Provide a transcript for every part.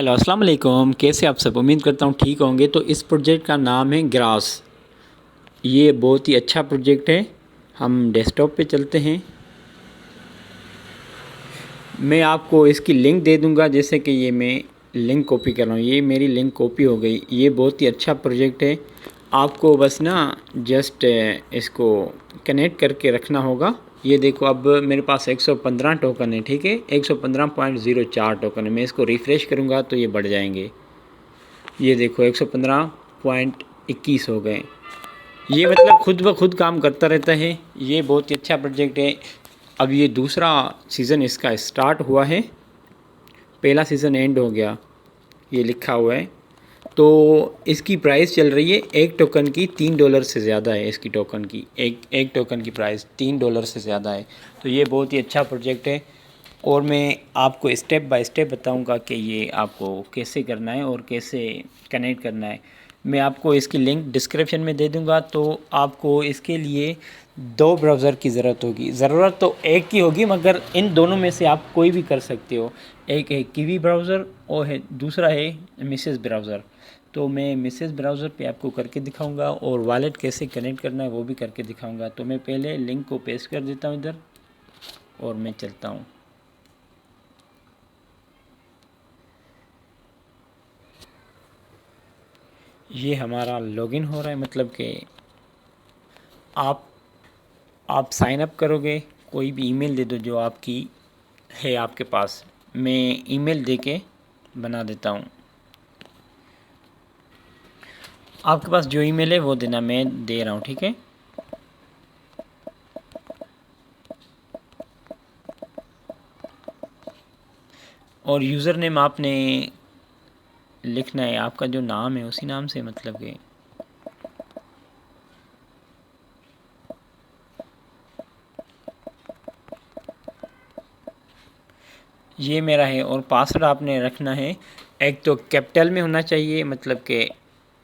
Hello अस्सलाम वालेकुम। कैसे आप सब? उम्मीद करता हूँ ठीक होंगे। तो इस प्रोजेक्ट का नाम है ग्रास। ये बहुत ही अच्छा प्रोजेक्ट है। हम डेस्कटॉप पे चलते हैं। मैं आपको इसकी लिंक दे दूंगा, जैसे कि ये मैं लिंक कॉपी कर रहा हूँ। ये मेरी लिंक कॉपी हो गई। ये बहुत ही अच्छा प्रोजेक्ट है। आपको बस ना जस्ट इसको कनेक्ट करके रखना होगा। ये देखो, अब मेरे पास 115 टोकन है, ठीक है। 115.04 टोकन है। मैं इसको रिफ़्रेश करूँगा तो ये बढ़ जाएंगे। ये देखो 115.21 हो गए। ये मतलब खुद ब खुद काम करता रहता है। ये बहुत ही अच्छा प्रोजेक्ट है। अब ये दूसरा सीज़न इसका स्टार्ट हुआ है। पहला सीज़न एंड हो गया, ये लिखा हुआ है। तो इसकी प्राइस चल रही है एक टोकन की $3 से ज़्यादा है। इसकी टोकन की एक टोकन की प्राइस $3 से ज़्यादा है। तो ये बहुत ही अच्छा प्रोजेक्ट है। और मैं आपको स्टेप बाय स्टेप बताऊंगा कि ये आपको कैसे करना है और कैसे कनेक्ट करना है। मैं आपको इसकी लिंक डिस्क्रिप्शन में दे दूंगा। तो आपको इसके लिए दो ब्राउज़र की ज़रूरत होगी। ज़रूरत तो एक की होगी, मगर इन दोनों में से आप कोई भी कर सकते हो। एक है कीवी ब्राउज़र और है दूसरा है मिसेस ब्राउज़र। तो मैं मिसेस ब्राउज़र पे आपको करके दिखाऊंगा और वॉलेट कैसे कनेक्ट करना है वो भी करके दिखाऊंगा। तो मैं पहले लिंक को पेस्ट कर देता हूँ इधर और मैं चलता हूँ। ये हमारा लॉगिन हो रहा है, मतलब कि आप साइन अप करोगे। कोई भी ईमेल दे दो जो आपकी है आपके पास। मैं ईमेल दे के बना देता हूँ। आपके पास जो ईमेल है वो देना, मैं दे रहा हूँ, ठीक है। और यूज़र नेम आपने लिखना है, आपका जो नाम है उसी नाम से, मतलब कि ये मेरा है। और पासवर्ड आपने रखना है, एक तो कैपिटल में होना चाहिए, मतलब कि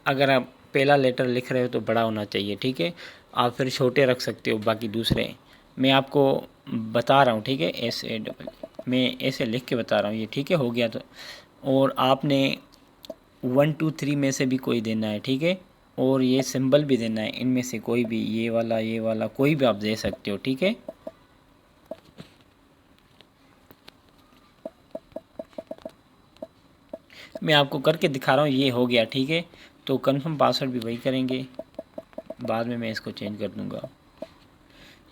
अगर आप पहला लेटर लिख रहे हो तो बड़ा होना चाहिए, ठीक है। आप फिर छोटे रख सकते हो बाकी दूसरे। मैं आपको बता रहा हूँ, ठीक है। मैं ऐसे लिख के बता रहा हूँ ये, ठीक है। हो गया तो। और आपने 1 2 3 में से भी कोई देना है, ठीक है। और ये सिंबल भी देना है, इनमें से कोई भी, ये वाला कोई भी आप दे सकते हो, ठीक है। मैं आपको करके दिखा रहा हूँ। ये हो गया, ठीक है। तो कंफर्म पासवर्ड भी वही करेंगे, बाद में मैं इसको चेंज कर दूँगा।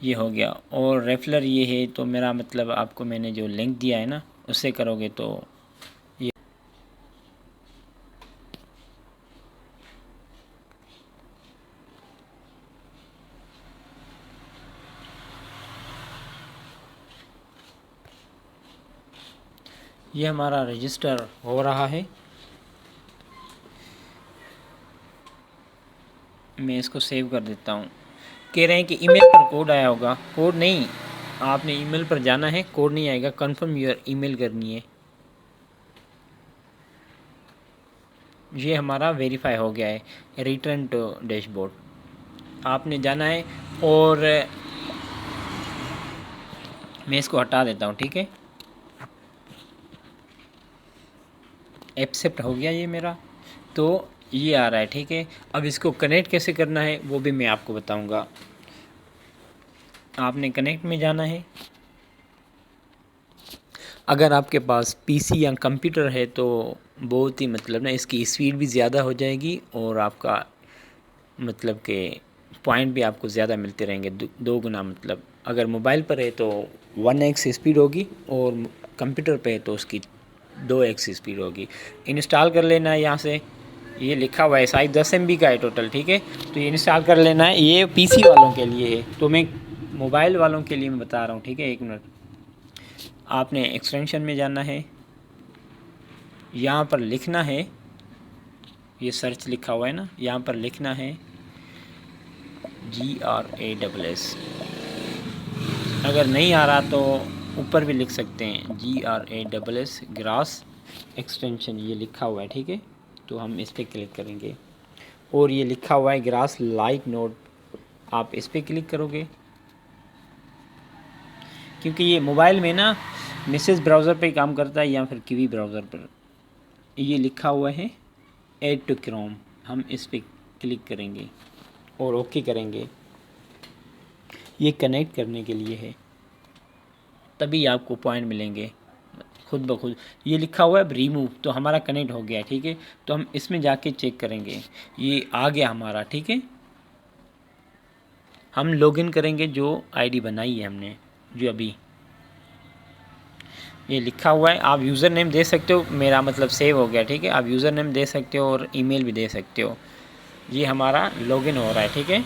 ये हो गया। और रेफलर ये है, तो मेरा मतलब आपको मैंने जो लिंक दिया है ना उससे करोगे तो ये हमारा रजिस्टर हो रहा है। मैं इसको सेव कर देता हूँ। कह रहे हैं कि ईमेल पर कोड आया होगा। कोड नहीं, आपने ईमेल पर जाना है, कोड नहीं आएगा। कंफर्म योर ईमेल करनी है। ये हमारा वेरीफाई हो गया है। रिटर्न टू डैशबोर्ड आपने जाना है। और मैं इसको हटा देता हूँ, ठीक है। एक्सेप्ट हो गया ये मेरा। तो ये आ रहा है, ठीक है। अब इसको कनेक्ट कैसे करना है वो भी मैं आपको बताऊंगा। आपने कनेक्ट में जाना है। अगर आपके पास पीसी या कंप्यूटर है तो बहुत ही मतलब ना इसकी स्पीड भी ज़्यादा हो जाएगी और आपका मतलब के पॉइंट भी आपको ज़्यादा मिलते रहेंगे, दो गुना। मतलब अगर मोबाइल पर है तो 1x स्पीड होगी और कंप्यूटर पे है तो उसकी 2x स्पीड होगी। इंस्टॉल कर लेना है यहाँ से। ये लिखा हुआ है, साइज 10 MB का है टोटल, ठीक है। तो ये इंस्टॉल कर लेना है। ये पीसी वालों के लिए है, तो मैं मोबाइल वालों के लिए मैं बता रहा हूँ, ठीक है। एक मिनट। आपने एक्सटेंशन में जाना है, यहाँ पर लिखना है, ये सर्च लिखा हुआ है ना, यहाँ पर लिखना है GRASS। अगर नहीं आ रहा तो ऊपर भी लिख सकते हैं GRASS ग्रास एक्सटेंशन, ये लिखा हुआ है, ठीक है। तो हम इस पर क्लिक करेंगे और ये लिखा हुआ है ग्रास लाइट नोड, आप इस पर क्लिक करोगे। क्योंकि ये मोबाइल में ना मिसेस ब्राउज़र पे काम करता है या फिर कीवी ब्राउज़र पर। ये लिखा हुआ है ऐड टू क्रोम, हम इस पर क्लिक करेंगे और ओके करेंगे। ये कनेक्ट करने के लिए है, तभी आपको पॉइंट मिलेंगे खुद ब खुद। ये लिखा हुआ है अब रिमूव, तो हमारा कनेक्ट हो गया, ठीक है। तो हम इसमें जाके चेक करेंगे, ये आ गया हमारा, ठीक है। हम लॉगिन करेंगे जो आईडी बनाई है हमने, जो अभी ये लिखा हुआ है। आप यूज़र नेम दे सकते हो, मेरा मतलब सेव हो गया, ठीक है। आप यूज़र नेम दे सकते हो और ईमेल भी दे सकते हो। ये हमारा लॉगिन हो रहा है, ठीक है।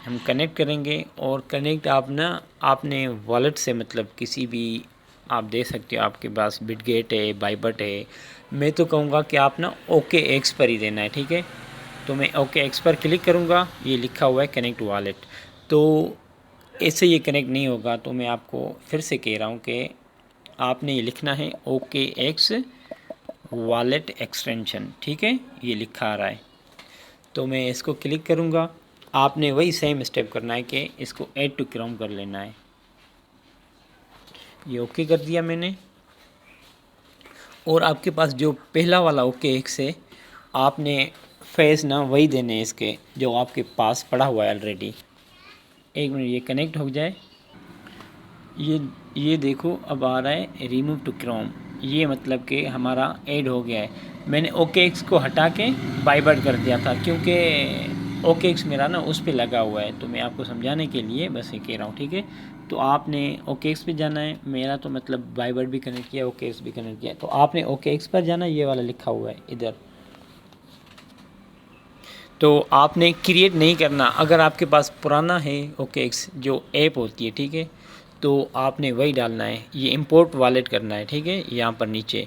हम कनेक्ट करेंगे और कनेक्ट आपने वॉलेट से मतलब किसी भी आप दे सकते हो। आपके पास बिटगेट है, बाइबट है। मैं तो कहूँगा कि आप ना ओके एक्स पर ही देना है, ठीक है। तो मैं ओके एक्स पर क्लिक करूँगा, ये लिखा हुआ है कनेक्ट वॉलेट। तो ऐसे ये कनेक्ट नहीं होगा, तो मैं आपको फिर से कह रहा हूँ कि आपने ये लिखना है ओके एक्स वॉलेट एक्सटेंशन, ठीक है। ये लिखा आ रहा है, तो मैं इसको क्लिक करूँगा। आपने वही सेम स्टेप करना है कि इसको ऐड टू क्रोम कर लेना है। ये ओके कर दिया मैंने। और आपके पास जो पहला वाला ओके एक्स है, आपने फेस ना वही देने हैं इसके जो आपके पास पड़ा हुआ है ऑलरेडी। एक मिनट ये कनेक्ट हो जाए। ये देखो अब आ रहा है रिमूव टू क्रोम, ये मतलब कि हमारा ऐड हो गया है। मैंने ओके एक्स को हटा के बाइबर्ड कर दिया था, क्योंकि ओके एक्स मेरा ना उस पे लगा हुआ है। तो मैं आपको समझाने के लिए बस ये कह रहा हूँ, ठीक है। तो आपने ओके एक्स पे जाना है, मेरा तो मतलब बाइबर्ड भी कनेक्ट किया, ओके एक्स भी कनेक्ट किया। तो आपने ओके एक्स पर जाना है, ये वाला लिखा हुआ है इधर। तो आपने क्रिएट नहीं करना, अगर आपके पास पुराना है ओके एक्स जो ऐप होती है, ठीक है, तो आपने वही डालना है। ये इंपोर्ट वॉलेट करना है, ठीक है। यहाँ पर नीचे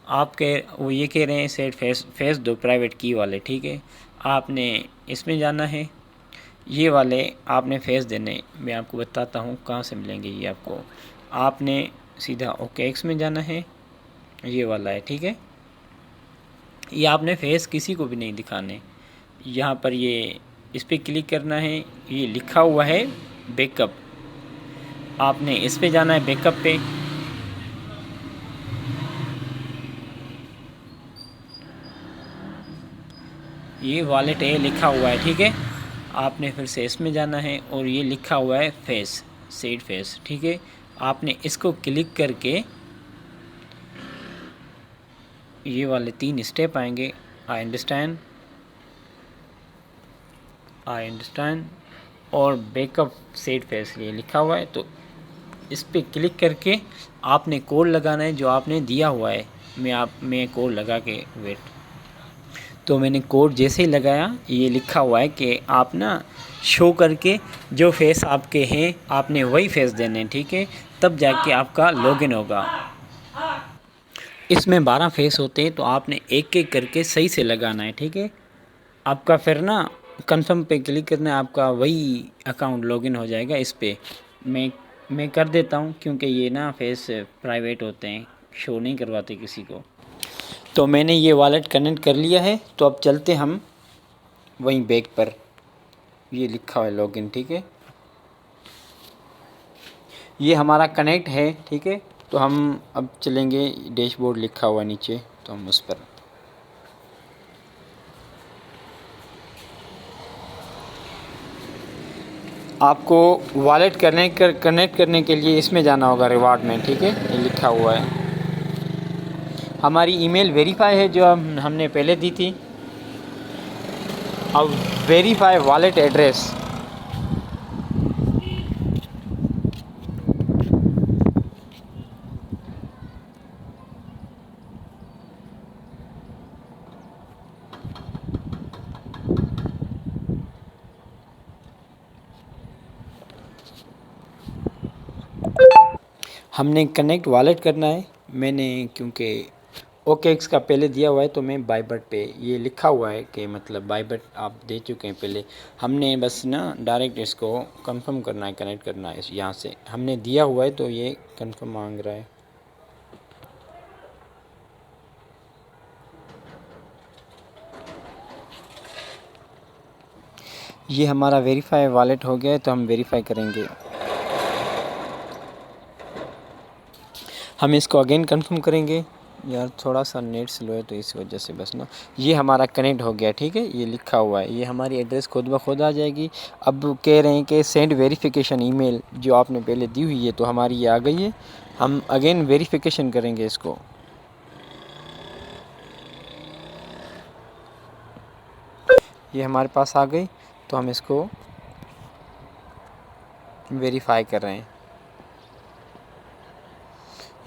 वो ये कह रहे हैं सेट फेस दो प्राइवेट की वाले, ठीक है। आपने इसमें जाना है, ये वाले आपने फेस देने। मैं आपको बताता हूँ कहाँ से मिलेंगे ये आपको। आपने सीधा ओके एक्स में जाना है, ये वाला है, ठीक है। ये आपने फेस किसी को भी नहीं दिखाने। यहाँ पर ये इस पर क्लिक करना है, ये लिखा हुआ है बैकअप, आपने इस पे जाना है बैकअप पे। ये वॉलेट है लिखा हुआ है, ठीक है। आपने फिर से इसमें जाना है और ये लिखा हुआ है फेस, सेट फेस, ठीक है। आपने इसको क्लिक करके ये वाले 3 स्टेप आएंगे, आई अंडरस्टैंड और बैकअप सेट फेस ये लिखा हुआ है। तो इस पर क्लिक करके आपने कोड लगाना है जो आपने दिया हुआ है। मैं कोड लगा के वेट, तो मैंने कोड जैसे ही लगाया, ये लिखा हुआ है कि आप ना शो करके जो फेस आपके हैं आपने वही फेस देने हैं, ठीक है। तब जाके आपका लॉगिन होगा। इसमें 12 फेस होते हैं, तो आपने एक एक करके सही से लगाना है, ठीक है। आपका फिर ना कंफर्म पे क्लिक करना है, आपका वही अकाउंट लॉगिन हो जाएगा। इस पर मैं कर देता हूँ, क्योंकि ये ना फेस प्राइवेट होते हैं, शो नहीं करवाते किसी को। तो मैंने ये वॉलेट कनेक्ट कर लिया है, तो अब चलते हम वहीं बैक पर। ये लिखा हुआ है लॉगिन, ठीक है। ये हमारा कनेक्ट है, ठीक है। तो हम अब चलेंगे, डैशबोर्ड लिखा हुआ नीचे, तो हम उस पर आपको वॉलेट कनेक्ट करने के लिए इसमें जाना होगा रिवार्ड में, ठीक है। ये लिखा हुआ है। हमारी ईमेल वेरीफाई है जो हमने पहले दी थी। अब वेरीफाई वॉलेट एड्रेस, हमने कनेक्ट वॉलेट करना है। मैंने क्योंकि ओके एक्स का पहले दिया हुआ है, तो मैं बाइबट पे ये लिखा हुआ है कि मतलब बाइबट आप दे चुके हैं पहले। हमने बस ना डायरेक्ट इसको कंफर्म करना है, कनेक्ट करना है। यहाँ से हमने दिया हुआ है, तो ये कंफर्म मांग रहा है। ये हमारा वेरीफाई वॉलेट हो गया है, तो हम वेरीफाई करेंगे। हम इसको अगेन कंफर्म करेंगे। यार थोड़ा सा नेट स्लो है तो इस वजह से बस ना, ये हमारा कनेक्ट हो गया, ठीक है, ये लिखा हुआ है, ये हमारी एड्रेस खुद ब खुद आ जाएगी। अब कह रहे हैं कि सेंड वेरिफिकेशन ईमेल, जो आपने पहले दी हुई है तो हमारी ये आ गई है। हम अगेन वेरिफिकेशन करेंगे इसको। ये हमारे पास आ गई, तो हम इसको वेरीफाई कर रहे हैं।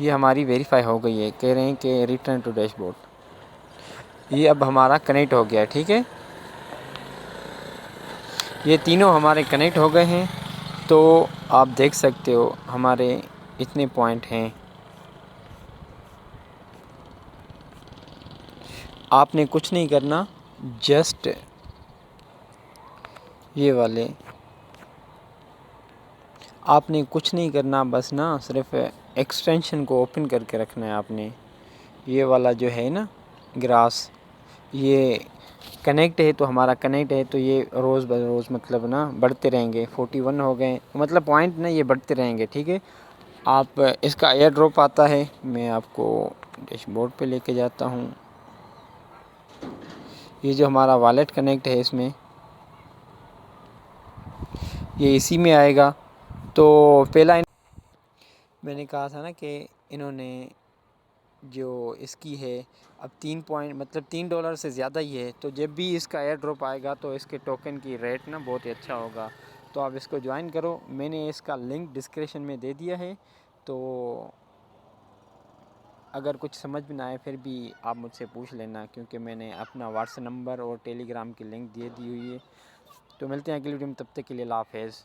ये हमारी वेरीफाई हो गई है, कह रहे हैं कि रिटर्न टू डैशबोर्ड। ये अब हमारा कनेक्ट हो गया है, ठीक है, ये तीनों हमारे कनेक्ट हो गए हैं। तो आप देख सकते हो हमारे इतने पॉइंट हैं। आपने कुछ नहीं करना, जस्ट ये वाले, आपने कुछ नहीं करना, बस ना सिर्फ एक्सटेंशन को ओपन करके रखना है आपने। ये वाला जो है ना ग्रास, ये कनेक्ट है तो हमारा कनेक्ट है, तो ये रोज़ ब रोज़ मतलब ना बढ़ते रहेंगे। 41 हो गए, मतलब पॉइंट ना ये बढ़ते रहेंगे, ठीक है। आप इसका एयर ड्रॉप आता है, मैं आपको डैशबोर्ड पे लेके जाता हूँ। ये जो हमारा वॉलेट कनेक्ट है इसमें, ये इसी में आएगा। तो पहला मैंने कहा था ना कि इन्होंने जो इसकी है अब 3 पॉइंट मतलब $3 से ज़्यादा ही है, तो जब भी इसका एयर ड्रॉप आएगा तो इसके टोकन की रेट ना बहुत ही अच्छा होगा। तो आप इसको ज्वाइन करो, मैंने इसका लिंक डिस्क्रिप्शन में दे दिया है। तो अगर कुछ समझ में ना आए फिर भी आप मुझसे पूछ लेना, क्योंकि मैंने अपना व्हाट्सएप नंबर और टेलीग्राम की लिंक दे दी हुई है। तो मिलते हैं अगली वीडियो में, तब तक के लिए अल्लाह हाफ़िज़।